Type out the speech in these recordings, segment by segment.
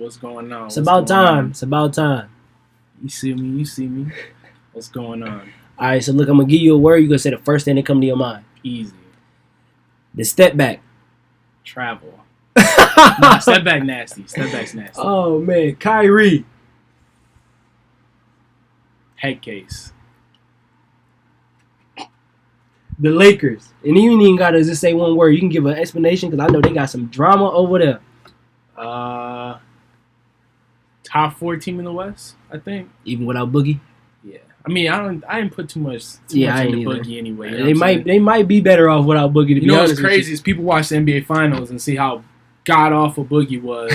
What's going on? It's about time. It's about time. You see me. You see me. What's going on? All right, so look, I'm going to give you a word. You're going to say the first thing that come to your mind. Easy. The step back. Travel. Nah, step back nasty. Step back's nasty. Oh, man. Kyrie. Head case. The Lakers. And you ain't even got to just say one word. You can give an explanation because I know they got some drama over there. Top 4 team in the West, I think. Even without Boogie? Yeah. I mean, I didn't put too much into Boogie anyway. You know they might be better off without Boogie, to be honest. You know what's crazy is people watch the NBA Finals and see how god-awful Boogie was,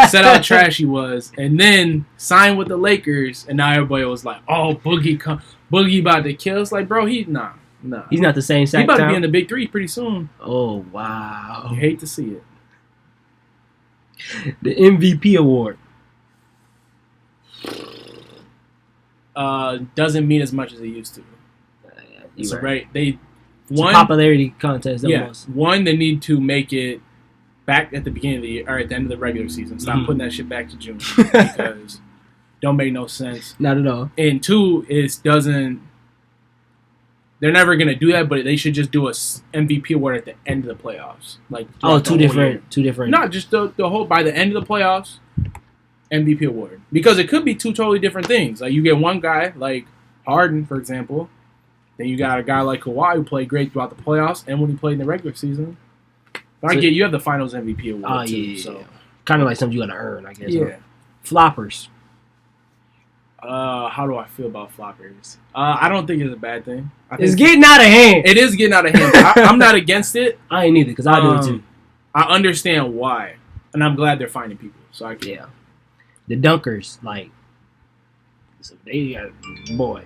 said how trash he was, and then signed with the Lakers, and now everybody was like, oh, Boogie about to kill. It's like, bro, he's not the same He's about to be in the Big Three pretty soon. Oh, wow. You hate to see it. The MVP award. Doesn't mean as much as it used to. So right. It's a popularity contest. Almost. One, they need to make it back at the beginning of the year or at the end of the regular season. Stop putting that shit back to June because don't make no sense. Not at all. And 2, they're never gonna do that, but they should just do a MVP award at the end of the playoffs. Like two different. Not just the whole by the end of the playoffs. MVP award, because it could be 2 totally different things. Like you get one guy like Harden, for example, then you got a guy like Kawhi who played great throughout the playoffs and when he played in the regular season. But I get you have the Finals MVP award too. So kind of like something you got to earn, I guess. Yeah. Huh? Floppers. How do I feel about floppers? I don't think it's a bad thing. It's getting out of hand. It is getting out of hand. I'm not against it. I ain't either because I do it too. I understand why, and I'm glad they're finding people. So The dunkers, like, so they got, boy,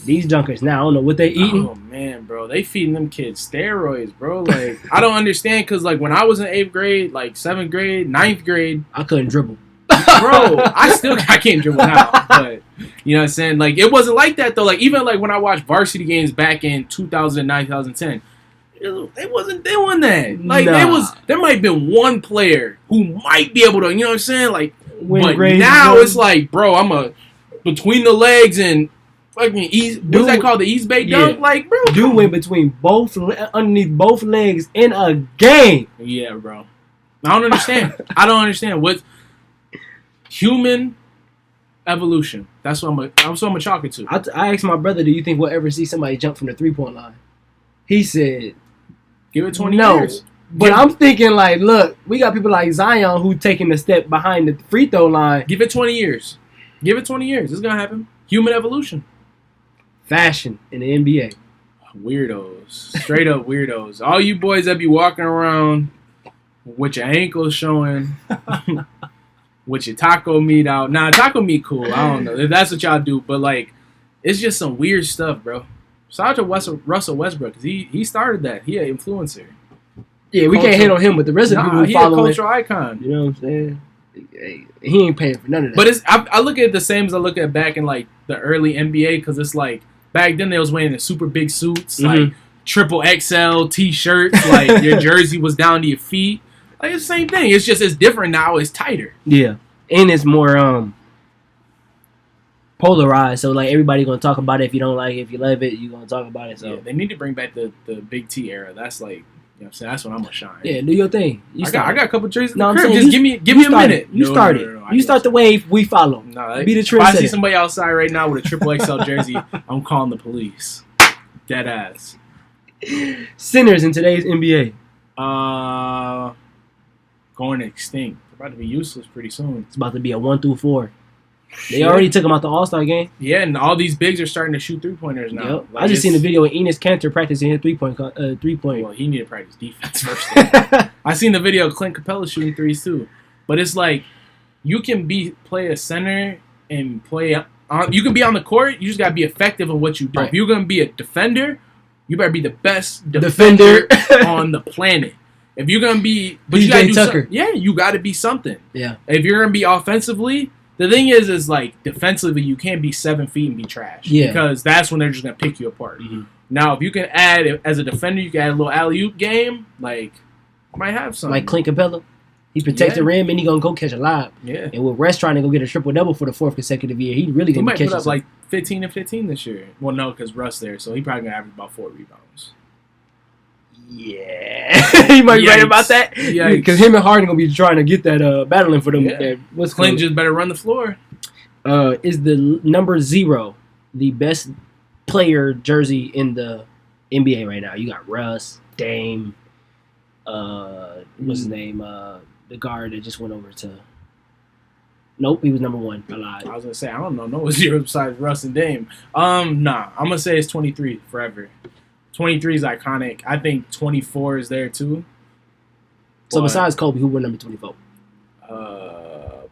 these dunkers now, I don't know what they eating. Oh, man, bro. They feeding them kids steroids, bro. Like, I don't understand, because, like, when I was in 8th grade, like, 7th grade, 9th grade. I couldn't dribble. Bro, I can't dribble now, but, you know what I'm saying? Like, it wasn't like that, though. Like, even, like, when I watched varsity games back in 2009, 2010, they wasn't doing that. Like, there might have been one player who might be able to, you know what I'm saying? Like, but now it's like, bro, I'm between the legs and fucking what's that called? The East Bay dunk? Like, bro. Dude went between underneath both legs in a game. Yeah, bro. I don't understand. What human evolution. That's what I'm chalk it to. I asked my brother, do you think we'll ever see somebody jump from the 3-point line? He said, give it 20 years. But I'm thinking, like, look, we got people like Zion who taking a step behind the free throw line. Give it 20 years. It's going to happen. Human evolution. Fashion in the NBA. Weirdos. Straight up weirdos. All you boys that be walking around with your ankles showing, with your taco meat out. Nah, taco meat cool. I don't know if that's what y'all do. But, like, it's just some weird stuff, bro. Shout out to Russell Westbrook because he started that. He an influencer. Yeah, we can't hate on him, but the rest of the people who follow him. He's a cultural icon. You know what I'm saying? He ain't paying for none of that. But I look at it the same as I look at back in, like, the early NBA, because it's like, back then they was wearing the super big suits, like, triple XL T-shirts, like, your jersey was down to your feet. Like, it's the same thing. It's just, it's different now. It's tighter. Yeah. And it's more, polarized, so like everybody gonna talk about it. If you don't like it, if you love it, you gonna talk about it. So they need to bring back the Big T era. That's like, you know what I'm saying, that's when I'm gonna shine. Yeah, do your thing. I got a couple jerseys. No, I'm saying, just give me a minute. You start it. You start the wave. We follow. No, be the trendsetter. If I see somebody outside right now with a triple XL jersey, I'm calling the police. Dead ass. Centers in today's NBA. Going extinct. They're about to be useless pretty soon. It's about to be a 1 through 4. They already took him out the All-Star game. Yeah, and all these bigs are starting to shoot 3-pointers now. Yep. Like I just seen a video of Enes Kanter practicing his 3-point. Well, he need to practice defense first. I seen the video of Clint Capella shooting threes too. But it's like, you can play a center and play you can be on the court. You just gotta be effective in what you do. Right. If you're gonna be a defender, you better be the best defender on the planet. If you're gonna be, but you gotta do Tucker. You gotta be something. Yeah. If you're gonna be offensively. The thing is like, defensively, you can't be 7 feet and be trash. Yeah. Because that's when they're just going to pick you apart. Mm-hmm. Now, if you can add, as a defender, you can add a little alley-oop game, like, might have something. Like Clint Capella? He protects the rim and he gonna go catch a lob. Yeah. And with Russ trying to go get a triple-double for the 4th consecutive year, he really gonna might catch put up like 15 and 15 this year. Well, no, because Russ there, so he probably gonna average about 4 rebounds. Yeah, you might be right about that. Because him and Harden gonna be trying to get that battling for them. Yeah. Clint just better run the floor. Is the number 0 the best player jersey in the NBA right now? You got Russ, Dame, what's his name? The guard that just went over to. Nope, he was number 1. I lied. I was gonna say I don't know no 0 besides Russ and Dame. Nah, I'm gonna say it's 23 forever. 23 is iconic. I think 24 is there too. So besides Kobe, who were number 24?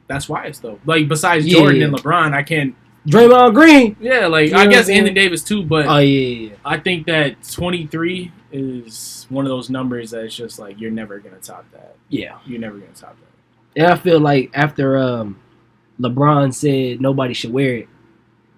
That's Wise though. Like besides Jordan and LeBron, I can't. Draymond Green. Yeah, like I guess Anthony Davis too, but yeah. I think that 23 is one of those numbers that it's just like you're never gonna top that. Yeah, you're never gonna top that. And I feel like after LeBron said nobody should wear it,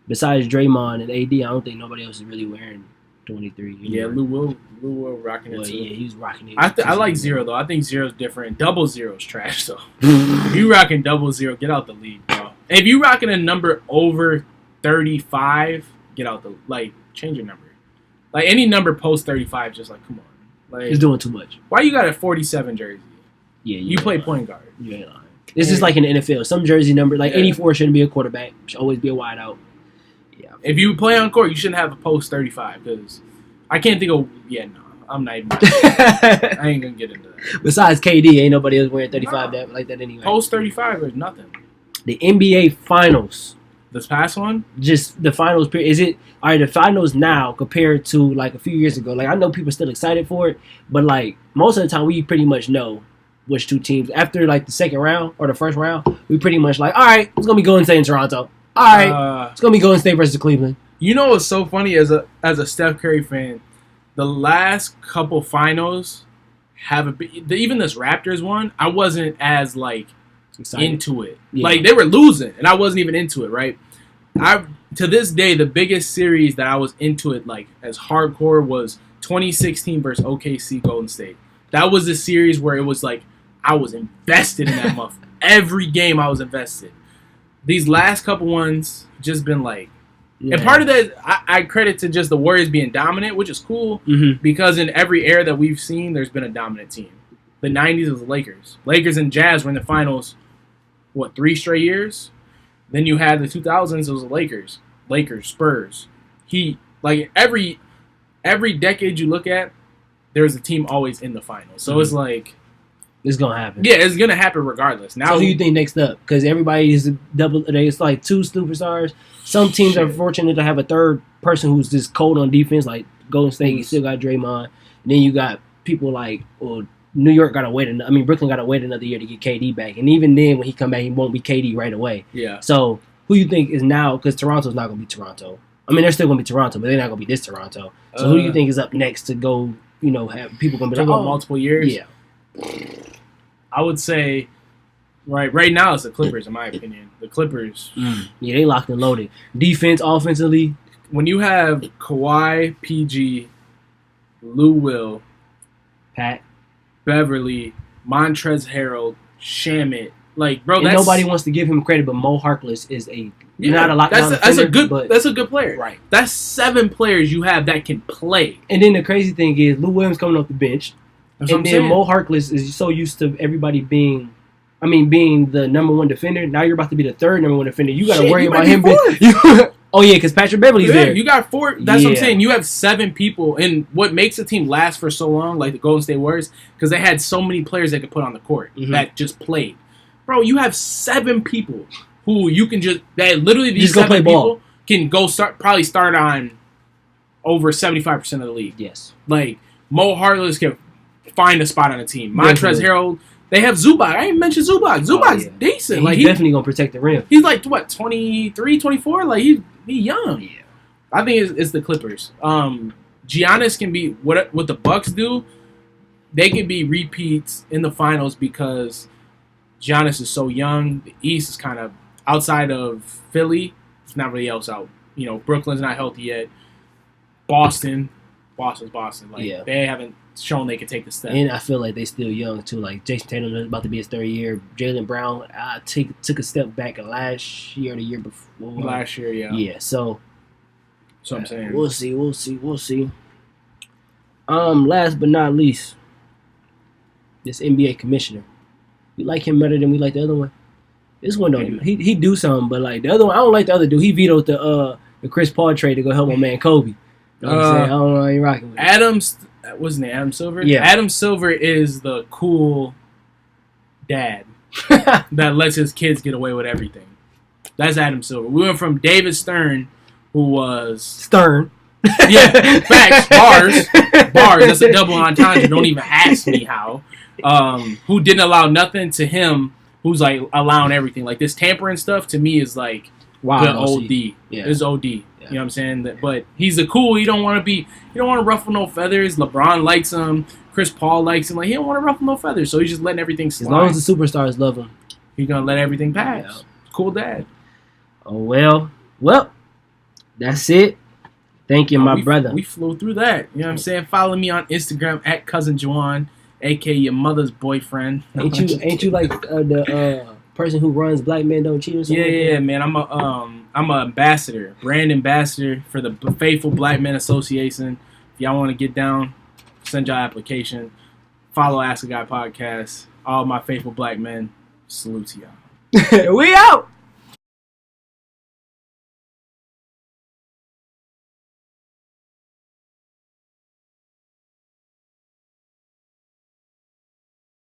besides Draymond and AD, I don't think nobody else is really wearing 23. Yeah, Lou Will rocking it too. Yeah, he was rocking it. I like 0 though. I think 0's different. 00's trash though. If you rocking 00, get out the league, bro. If you rocking a number over 35, get out the change your number. Like any number post 35, just like come on. Like it's doing too much. Why you got a 47 jersey? Yeah, you play point guard. You ain't lying. This is like in the NFL. Some jersey number, 84 shouldn't be a quarterback. Should always be a wideout. Yeah. If you play on court, you shouldn't have a post 35 because I can't think of. Yeah, no, I'm not even. I ain't gonna get into that. Besides KD, ain't nobody else wearing 35 like that anyway. Post 35 is nothing. The NBA Finals. This past one? Just the finals period. Is it all right? The finals now compared to like a few years ago. Like I know people are still excited for it, but like most of the time we pretty much know which 2 teams after like the second round or the first round. We pretty much like, all right, it's gonna be Golden State and Toronto. All right, it's gonna be Golden State versus Cleveland. You know what's so funny as a Steph Curry fan, the last couple finals even this Raptors one, I wasn't as like excited. Into it. Yeah. Like they were losing and I wasn't even into it, right? To this day, the biggest series that I was into it like as hardcore was 2016 versus OKC Golden State. That was a series where it was like I was invested in that month. Every game I was invested. These last couple ones just been like, and part of that I credit to just the Warriors being dominant, which is cool because in every era that we've seen, there's been a dominant team. The 90s was the Lakers and Jazz were in the finals. What 3 straight years? Then you had the 2000s. It was the Lakers, Spurs, Heat. Like every decade you look at, there's a team always in the finals. So it's like it's gonna happen. Yeah, it's gonna happen regardless. Now, so who do you think next up? Because everybody is double. It's like 2 superstars. Some teams are fortunate to have a third person who's just cold on defense, like Golden State. You still got Draymond. And then you got people like, well, New York gotta wait. Brooklyn gotta wait another year to get KD back. And even then, when he come back, he won't be KD right away. Yeah. So who you think is now? Because Toronto's not gonna be Toronto. I mean, they're still gonna be Toronto, but they're not gonna be this Toronto. So who do you think is up next to go? Have people gonna be like, multiple years? Yeah. I would say, right now it's the Clippers, in my opinion. The Clippers. Yeah, they locked and loaded. Defense, offensively. When you have Kawhi, PG, Lou Will, Pat, Beverly, Montrezl Harrell, Shamet, like bro, and nobody wants to give him credit, but Mo Harkless is not a lockdown defender. That's a good player. Right. That's 7 players you have that can play. And then the crazy thing is Lou Williams coming off the bench. And then Mo Harkless is so used to everybody being the number 1 defender. Now you're about to be the 3rd number 1 defender. You got to worry about him. Oh, yeah, because Patrick Beverly's there. You got 4. That's what I'm saying. You have 7 people. And what makes a team last for so long, like the Golden State Warriors, because they had so many players they could put on the court that just played. Bro, you have 7 people who you can that literally these 7 people can probably start on over 75% of the league. Yes. Like, Mo Harkless can find a spot on a team. Montrezl Harrell, they have Zubac. I didn't mention Zubac. Zubac's decent. He's definitely going to protect the rim. He's like, what, 23, 24? Like, he's young. Yeah. I think it's the Clippers. Giannis can be, what the Bucks do, they can be repeats in the finals because Giannis is so young. The East is kind of, outside of Philly, it's not really else out. Brooklyn's not healthy yet. Boston's Boston. Like, they haven't shown they could take the step. And I feel like they still young too. Like Jason Tatum is about to be his 3rd year. Jaylen Brown took a step back last year or the year before. Last year, yeah. Yeah, so I'm saying. We'll see. Last but not least, this NBA commissioner. We like him better than we like the other one. This one don't. He do something, but like the other one, I don't like the other dude. He vetoed the Chris Paul trade to go help my man Kobe. You know what I'm saying? I don't know. I ain't rocking with it. What's his name? Adam Silver? Yeah. Adam Silver is the cool dad that lets his kids get away with everything. That's Adam Silver. We went from David Stern, who was... Stern. Yeah, facts. Bars. That's a double entendre. Don't even ask me how. Who didn't allow nothing to him, who's like allowing everything. Like this tampering stuff to me is like wow, the OD. Yeah. It's OD. Yeah. You know what I'm saying? But he's a cool. You don't want to ruffle no feathers. LeBron likes him. Chris Paul likes him. Like he don't want to ruffle no feathers. So he's just letting everything slide. As long as the superstars love him, he's gonna let everything pass. Yeah. Cool dad. Oh well, that's it. Thank you, my brother. We flew through that. You know what I'm saying? Follow me on Instagram at Cousinjawon, aka your mother's boyfriend. Ain't you like the person who runs Black Men Don't Cheat or something? Yeah, man. I'm an ambassador, brand ambassador for the Faithful Black Men Association. If y'all want to get down, send y'all application. Follow Ask a Guy podcast. All my faithful black men. Salute to y'all. We out.